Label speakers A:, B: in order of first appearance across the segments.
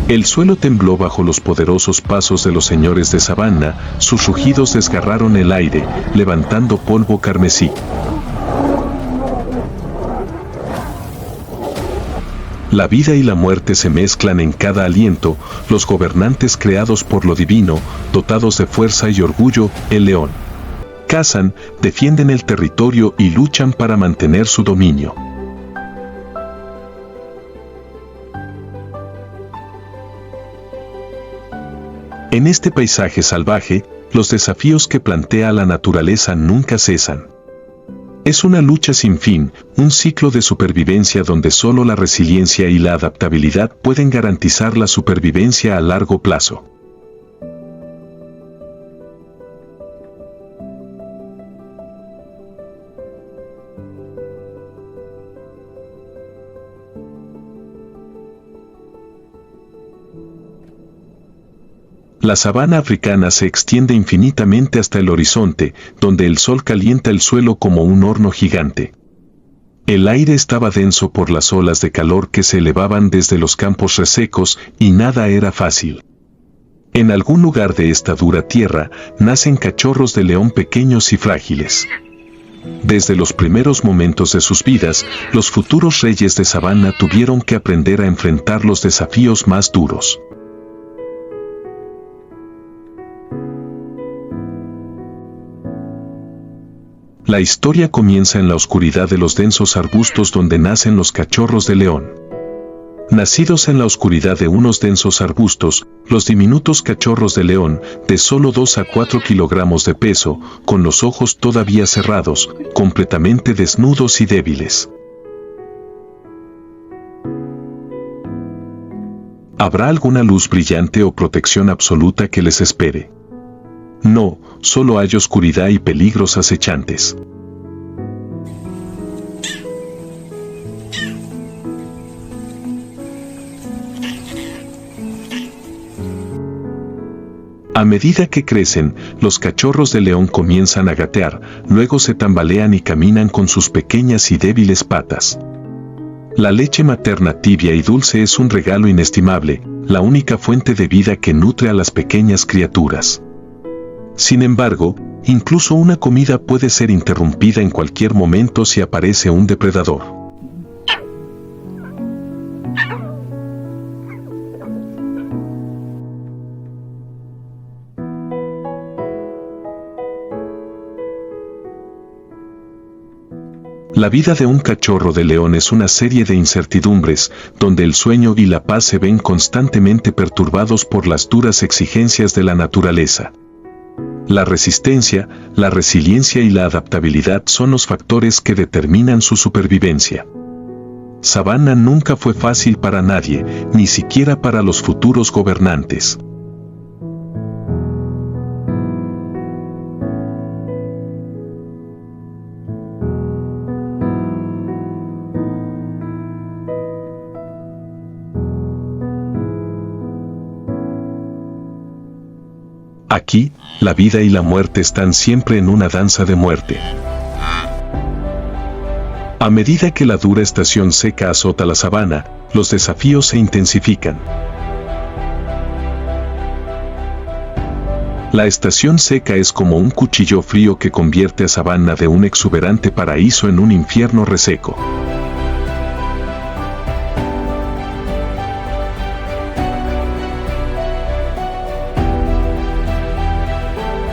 A: El suelo tembló bajo los poderosos pasos de los señores de sabana, sus rugidos desgarraron el aire, levantando polvo carmesí. La vida y la muerte se mezclan en cada aliento, los gobernantes creados por lo divino, dotados de fuerza y orgullo, el león. Cazan, defienden el territorio y luchan para mantener su dominio. En este paisaje salvaje, los desafíos que plantea la naturaleza nunca cesan. Es una lucha sin fin, un ciclo de supervivencia donde solo la resiliencia y la adaptabilidad pueden garantizar la supervivencia a largo plazo. La sabana africana se extiende infinitamente hasta el horizonte, donde el sol calienta el suelo como un horno gigante. El aire estaba denso por las olas de calor que se elevaban desde los campos resecos y nada era fácil. En algún lugar de esta dura tierra nacen cachorros de león pequeños y frágiles. Desde los primeros momentos de sus vidas, los futuros reyes de sabana tuvieron que aprender a enfrentar los desafíos más duros. La historia comienza en la oscuridad de los densos arbustos donde nacen los cachorros de león. Nacidos en la oscuridad de unos densos arbustos, los diminutos cachorros de león, de solo 2 a 4 kilogramos de peso, con los ojos todavía cerrados, completamente desnudos y débiles. ¿Habrá alguna luz brillante o protección absoluta que les espere? No, solo hay oscuridad y peligros acechantes. A medida que crecen, los cachorros de león comienzan a gatear, luego se tambalean y caminan con sus pequeñas y débiles patas. La leche materna tibia y dulce es un regalo inestimable, la única fuente de vida que nutre a las pequeñas criaturas. Sin embargo, incluso una comida puede ser interrumpida en cualquier momento si aparece un depredador. La vida de un cachorro de león es una serie de incertidumbres, donde el sueño y la paz se ven constantemente perturbados por las duras exigencias de la naturaleza. La resistencia, la resiliencia y la adaptabilidad son los factores que determinan su supervivencia. Savannah nunca fue fácil para nadie, ni siquiera para los futuros gobernantes. Aquí, la vida y la muerte están siempre en una danza de muerte. A medida que la dura estación seca azota la sabana, los desafíos se intensifican. La estación seca es como un cuchillo frío que convierte a Savannah de un exuberante paraíso en un infierno reseco.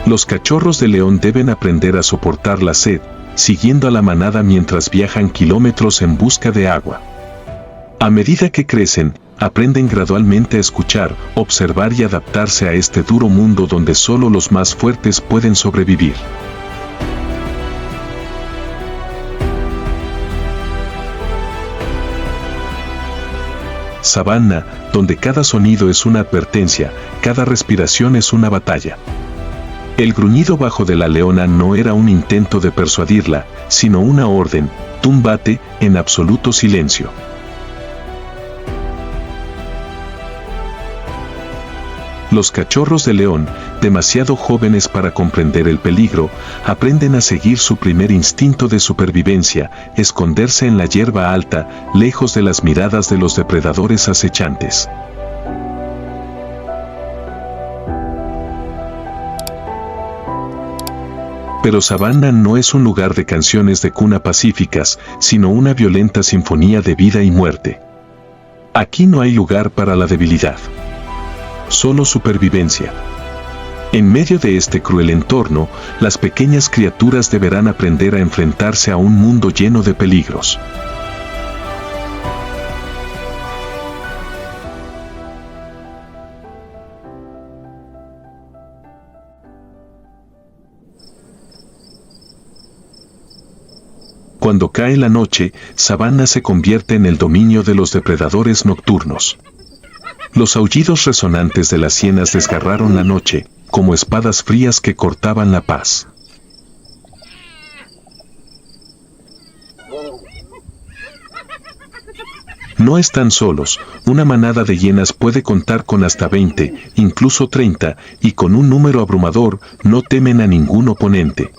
A: Los cachorros de león deben aprender a soportar la sed, siguiendo a la manada mientras viajan kilómetros en busca de agua. A medida que crecen, aprenden gradualmente a escuchar, observar y adaptarse a este duro mundo donde solo los más fuertes pueden sobrevivir. Savannah, donde cada sonido es una advertencia, cada respiración es una batalla. El gruñido bajo de la leona no era un intento de persuadirla, sino una orden: túmbate, en absoluto silencio. Los cachorros de león, demasiado jóvenes para comprender el peligro, aprenden a seguir su primer instinto de supervivencia, esconderse en la hierba alta, lejos de las miradas de los depredadores acechantes. Pero Savannah no es un lugar de canciones de cuna pacíficas, sino una violenta sinfonía de vida y muerte. Aquí no hay lugar para la debilidad. Solo supervivencia. En medio de este cruel entorno, las pequeñas criaturas deberán aprender a enfrentarse a un mundo lleno de peligros. Cuando cae la noche, Savannah se convierte en el dominio de los depredadores nocturnos. Los aullidos resonantes de las hienas desgarraron la noche, como espadas frías que cortaban la paz. No están solos, una manada de hienas puede contar con hasta 20, incluso 30, y con un número abrumador, no temen a ningún oponente.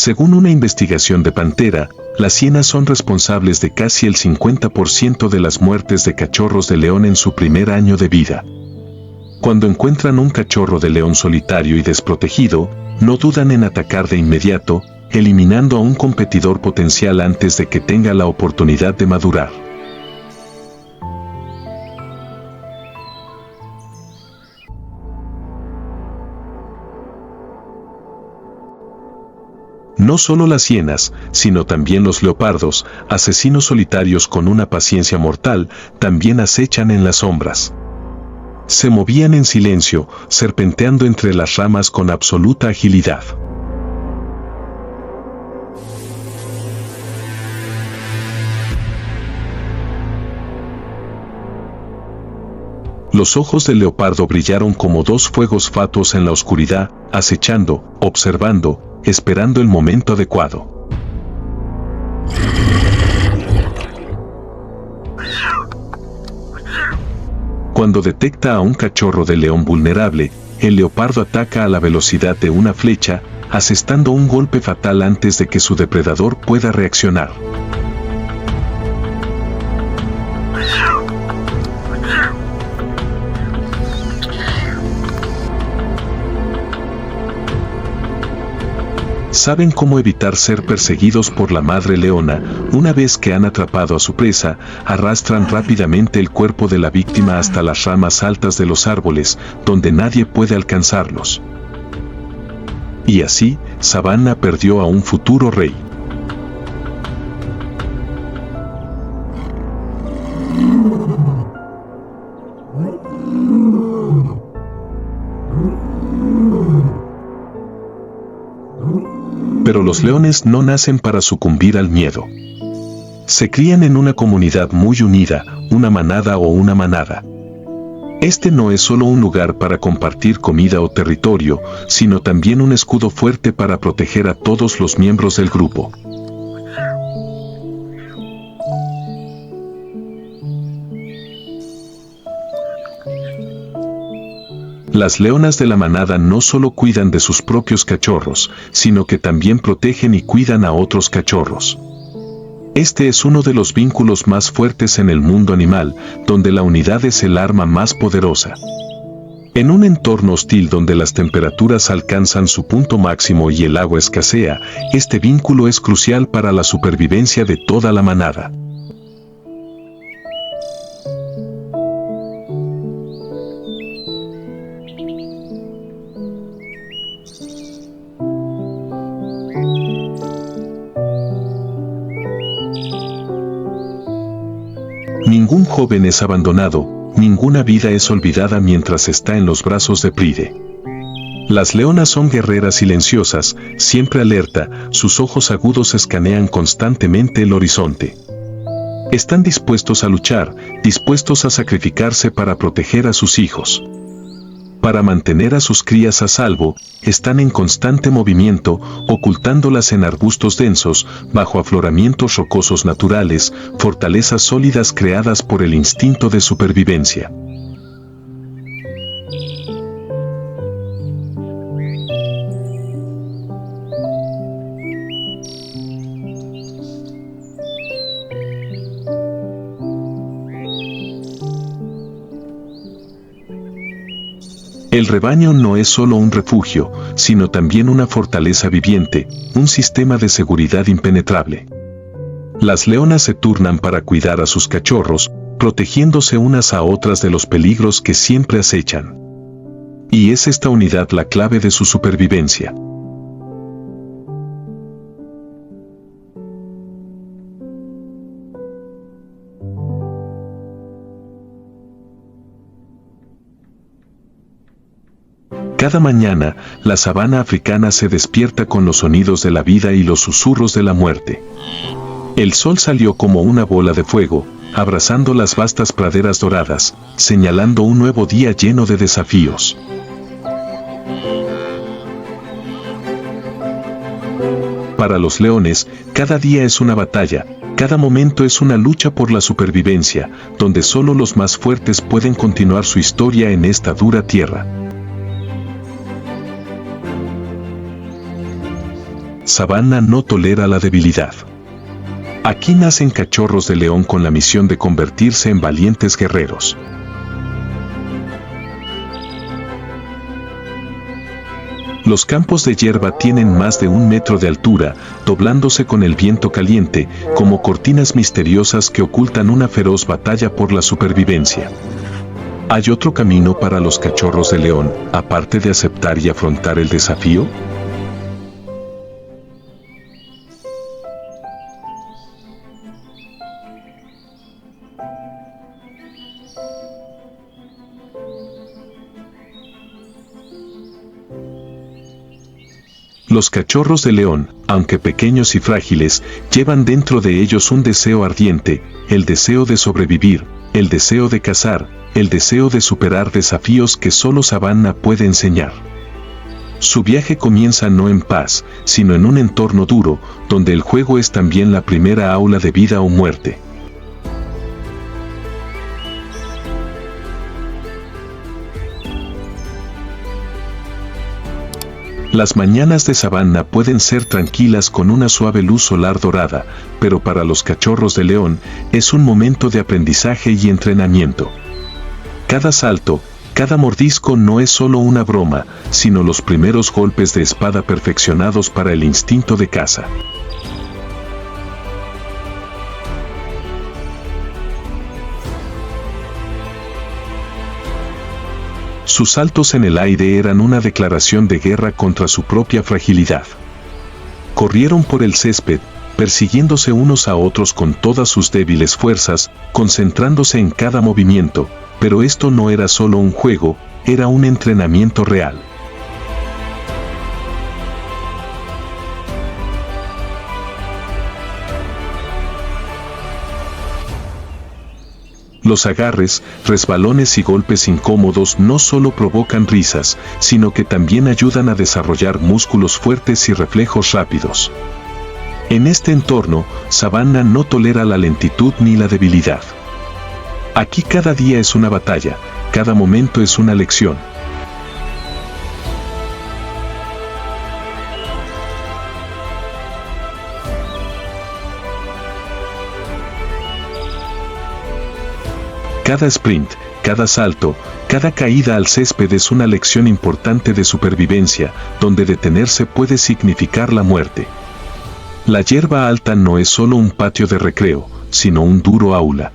A: Según una investigación de Pantera, las hienas son responsables de casi el 50% de las muertes de cachorros de león en su primer año de vida. Cuando encuentran un cachorro de león solitario y desprotegido, no dudan en atacar de inmediato, eliminando a un competidor potencial antes de que tenga la oportunidad de madurar. No solo las hienas, sino también los leopardos, asesinos solitarios con una paciencia mortal, también acechan en las sombras. Se movían en silencio, serpenteando entre las ramas con absoluta agilidad. Los ojos del leopardo brillaron como dos fuegos fatuos en la oscuridad, acechando, observando, esperando el momento adecuado. Cuando detecta a un cachorro de león vulnerable, el leopardo ataca a la velocidad de una flecha, asestando un golpe fatal antes de que su depredador pueda reaccionar. Saben cómo evitar ser perseguidos por la madre leona. Una vez que han atrapado a su presa, arrastran rápidamente el cuerpo de la víctima hasta las ramas altas de los árboles, donde nadie puede alcanzarlos. Y así, Savannah perdió a un futuro rey. Pero los leones no nacen para sucumbir al miedo. Se crían en una comunidad muy unida, una manada o una manada. Este no es solo un lugar para compartir comida o territorio, sino también un escudo fuerte para proteger a todos los miembros del grupo. Las leonas de la manada no solo cuidan de sus propios cachorros, sino que también protegen y cuidan a otros cachorros. Este es uno de los vínculos más fuertes en el mundo animal, donde la unidad es el arma más poderosa. En un entorno hostil donde las temperaturas alcanzan su punto máximo y el agua escasea, este vínculo es crucial para la supervivencia de toda la manada. Ningún joven es abandonado, ninguna vida es olvidada mientras está en los brazos de Pride. Las leonas son guerreras silenciosas, siempre alerta, sus ojos agudos escanean constantemente el horizonte. Están dispuestos a luchar, dispuestos a sacrificarse para proteger a sus hijos. Para mantener a sus crías a salvo, están en constante movimiento, ocultándolas en arbustos densos, bajo afloramientos rocosos naturales, fortalezas sólidas creadas por el instinto de supervivencia. El rebaño no es solo un refugio, sino también una fortaleza viviente, un sistema de seguridad impenetrable. Las leonas se turnan para cuidar a sus cachorros, protegiéndose unas a otras de los peligros que siempre acechan. Y es esta unidad la clave de su supervivencia. Cada mañana, la sabana africana se despierta con los sonidos de la vida y los susurros de la muerte. El sol salió como una bola de fuego, abrazando las vastas praderas doradas, señalando un nuevo día lleno de desafíos. Para los leones, cada día es una batalla, cada momento es una lucha por la supervivencia, donde solo los más fuertes pueden continuar su historia en esta dura tierra. Sabana no tolera la debilidad. Aquí nacen cachorros de león con la misión de convertirse en valientes guerreros. Los campos de hierba tienen más de 1 metro de altura, doblándose con el viento caliente, como cortinas misteriosas que ocultan una feroz batalla por la supervivencia. ¿Hay otro camino para los cachorros de león, aparte de aceptar y afrontar el desafío? Los cachorros de león, aunque pequeños y frágiles, llevan dentro de ellos un deseo ardiente, el deseo de sobrevivir, el deseo de cazar, el deseo de superar desafíos que solo Sabana puede enseñar. Su viaje comienza no en paz, sino en un entorno duro, donde el juego es también la primera aula de vida o muerte. Las mañanas de sabana pueden ser tranquilas con una suave luz solar dorada, pero para los cachorros de león es un momento de aprendizaje y entrenamiento. Cada salto, cada mordisco no es solo una broma, sino los primeros golpes de espada perfeccionados para el instinto de caza. Sus saltos en el aire eran una declaración de guerra contra su propia fragilidad. Corrieron por el césped, persiguiéndose unos a otros con todas sus débiles fuerzas, concentrándose en cada movimiento, pero esto no era solo un juego, era un entrenamiento real. Los agarres, resbalones y golpes incómodos no solo provocan risas, sino que también ayudan a desarrollar músculos fuertes y reflejos rápidos. En este entorno, Sabana no tolera la lentitud ni la debilidad. Aquí cada día es una batalla, cada momento es una lección. Cada sprint, cada salto, cada caída al césped es una lección importante de supervivencia, donde detenerse puede significar la muerte. La hierba alta no es solo un patio de recreo, sino un duro aula.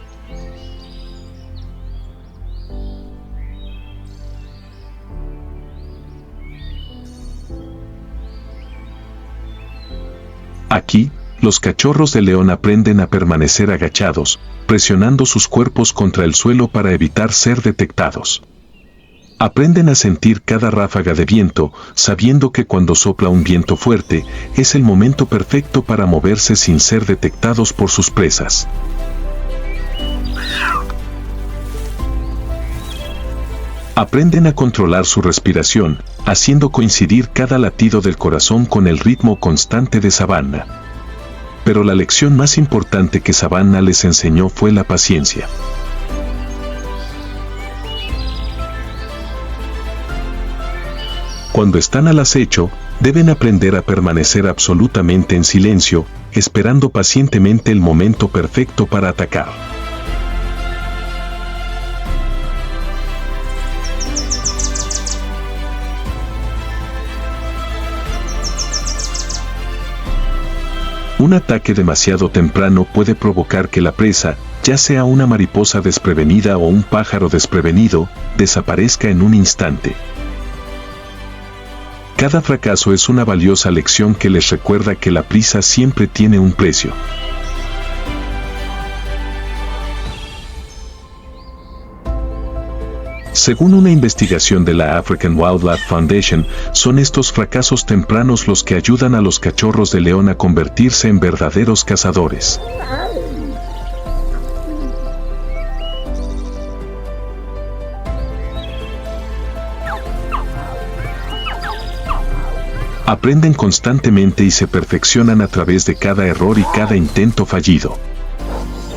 A: Aquí, los cachorros de león aprenden a permanecer agachados, presionando sus cuerpos contra el suelo para evitar ser detectados. Aprenden a sentir cada ráfaga de viento, sabiendo que cuando sopla un viento fuerte, es el momento perfecto para moverse sin ser detectados por sus presas. Aprenden a controlar su respiración, haciendo coincidir cada latido del corazón con el ritmo constante de sabana. Pero la lección más importante que Sabana les enseñó fue la paciencia. Cuando están al acecho, deben aprender a permanecer absolutamente en silencio, esperando pacientemente el momento perfecto para atacar. Un ataque demasiado temprano puede provocar que la presa, ya sea una mariposa desprevenida o un pájaro desprevenido, desaparezca en un instante. Cada fracaso es una valiosa lección que les recuerda que la prisa siempre tiene un precio. Según una investigación de la African Wildlife Foundation, son estos fracasos tempranos los que ayudan a los cachorros de león a convertirse en verdaderos cazadores. Aprenden constantemente y se perfeccionan a través de cada error y cada intento fallido.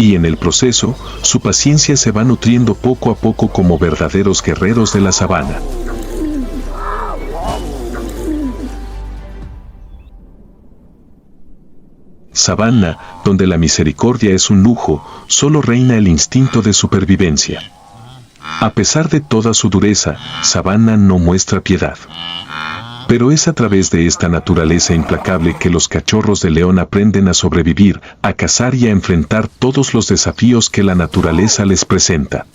A: Y en el proceso, su paciencia se va nutriendo poco a poco como verdaderos guerreros de la sabana. Sabana, donde la misericordia es un lujo, solo reina el instinto de supervivencia. A pesar de toda su dureza, Sabana no muestra piedad. Pero es a través de esta naturaleza implacable que los cachorros de león aprenden a sobrevivir, a cazar y a enfrentar todos los desafíos que la naturaleza les presenta.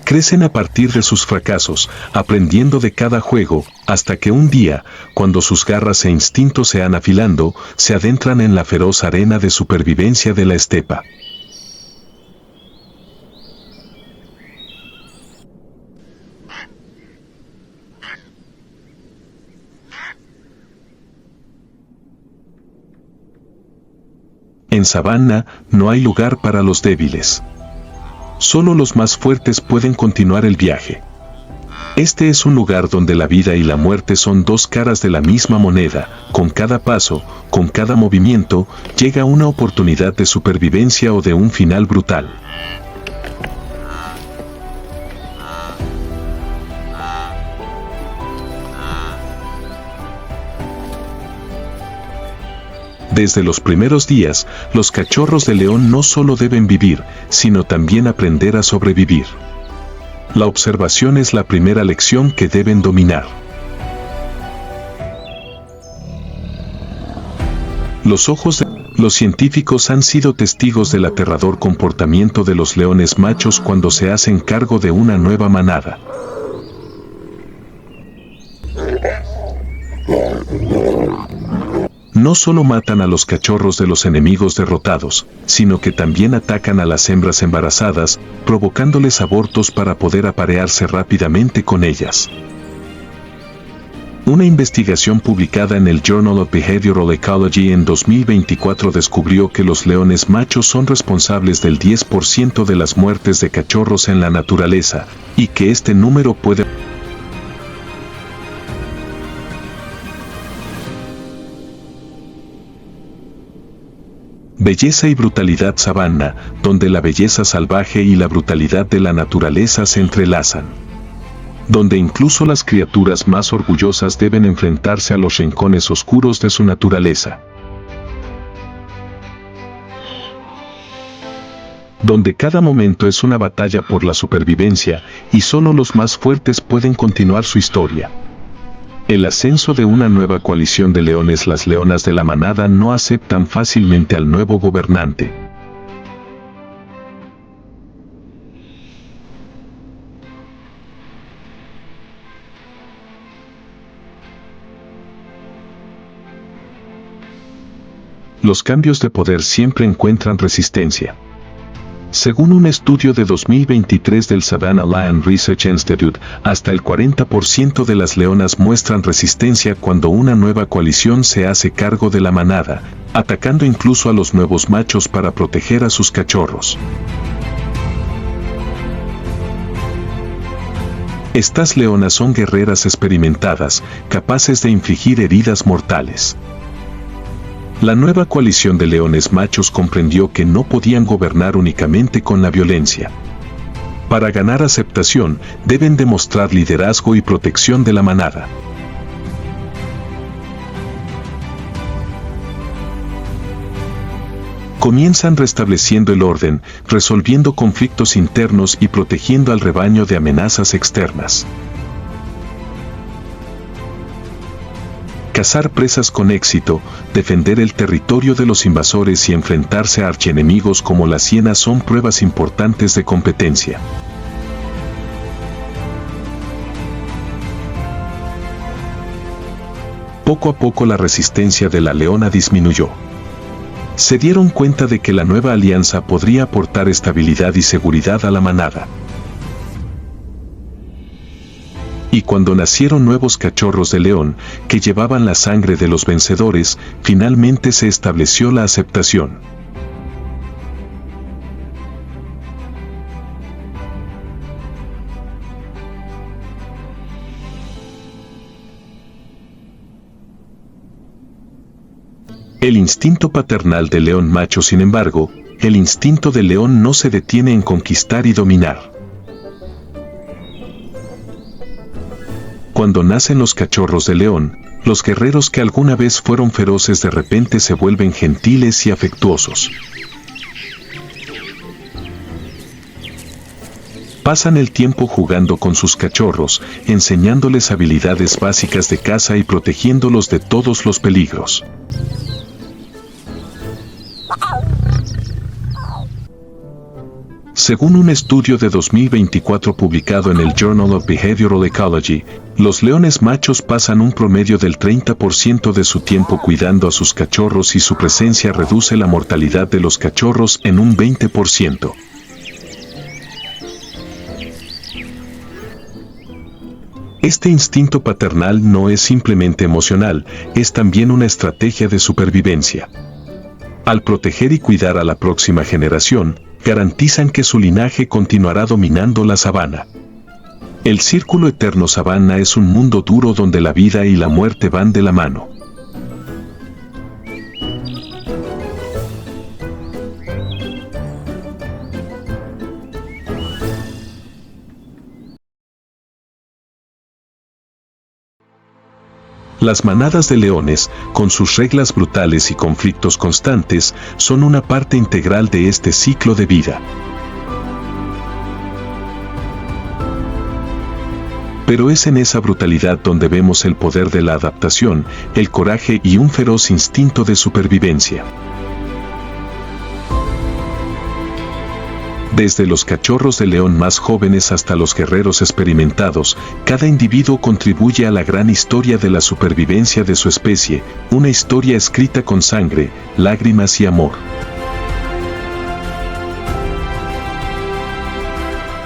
A: Crecen a partir de sus fracasos, aprendiendo de cada juego, hasta que un día, cuando sus garras e instintos se han afilando, se adentran en la feroz arena de supervivencia de la estepa. En sabana, no hay lugar para los débiles. Solo los más fuertes pueden continuar el viaje. Este es un lugar donde la vida y la muerte son dos caras de la misma moneda. Con cada paso, con cada movimiento, llega una oportunidad de supervivencia o de un final brutal. Desde los primeros días, los cachorros de león no solo deben vivir, sino también aprender a sobrevivir. La observación es la primera lección que deben dominar. Los científicos han sido testigos del aterrador comportamiento de los leones machos cuando se hacen cargo de una nueva manada. No solo matan a los cachorros de los enemigos derrotados, sino que también atacan a las hembras embarazadas, provocándoles abortos para poder aparearse rápidamente con ellas. Una investigación publicada en el Journal of Behavioral Ecology en 2024 descubrió que los leones machos son responsables del 10% de las muertes de cachorros en la naturaleza, y que este número puede Belleza y brutalidad sabana, donde la belleza salvaje y la brutalidad de la naturaleza se entrelazan. Donde incluso las criaturas más orgullosas deben enfrentarse a los rincones oscuros de su naturaleza. Donde cada momento es una batalla por la supervivencia, y solo los más fuertes pueden continuar su historia. El ascenso de una nueva coalición de leones. Las leonas de la manada no aceptan fácilmente al nuevo gobernante. Los cambios de poder siempre encuentran resistencia. Según un estudio de 2023 del Savannah Lion Research Institute, hasta el 40% de las leonas muestran resistencia cuando una nueva coalición se hace cargo de la manada, atacando incluso a los nuevos machos para proteger a sus cachorros. Estas leonas son guerreras experimentadas, capaces de infligir heridas mortales. La nueva coalición de leones machos comprendió que no podían gobernar únicamente con la violencia. Para ganar aceptación, deben demostrar liderazgo y protección de la manada. Comienzan restableciendo el orden, resolviendo conflictos internos y protegiendo al rebaño de amenazas externas. Cazar presas con éxito, defender el territorio de los invasores y enfrentarse a archienemigos como las hienas son pruebas importantes de competencia. Poco a poco la resistencia de la leona disminuyó. Se dieron cuenta de que la nueva alianza podría aportar estabilidad y seguridad a la manada. Y cuando nacieron nuevos cachorros de león, que llevaban la sangre de los vencedores, finalmente se estableció la aceptación. El instinto paternal del león macho, sin embargo, el instinto del león no se detiene en conquistar y dominar. Cuando nacen los cachorros de león, los guerreros que alguna vez fueron feroces de repente se vuelven gentiles y afectuosos. Pasan el tiempo jugando con sus cachorros, enseñándoles habilidades básicas de caza y protegiéndolos de todos los peligros. Según un estudio de 2024 publicado en el Journal of Behavioral Ecology, los leones machos pasan un promedio del 30% de su tiempo cuidando a sus cachorros y su presencia reduce la mortalidad de los cachorros en un 20%. Este instinto paternal no es simplemente emocional, es también una estrategia de supervivencia. Al proteger y cuidar a la próxima generación, garantizan que su linaje continuará dominando la sabana. El círculo eterno sabana es un mundo duro donde la vida y la muerte van de la mano. Las manadas de leones, con sus reglas brutales y conflictos constantes, son una parte integral de este ciclo de vida. Pero es en esa brutalidad donde vemos el poder de la adaptación, el coraje y un feroz instinto de supervivencia. Desde los cachorros de león más jóvenes hasta los guerreros experimentados, cada individuo contribuye a la gran historia de la supervivencia de su especie, una historia escrita con sangre, lágrimas y amor.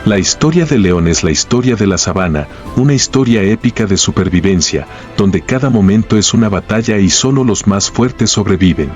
A: La historia del león es la historia de la sabana, una historia épica de supervivencia, donde cada momento es una batalla y solo los más fuertes sobreviven.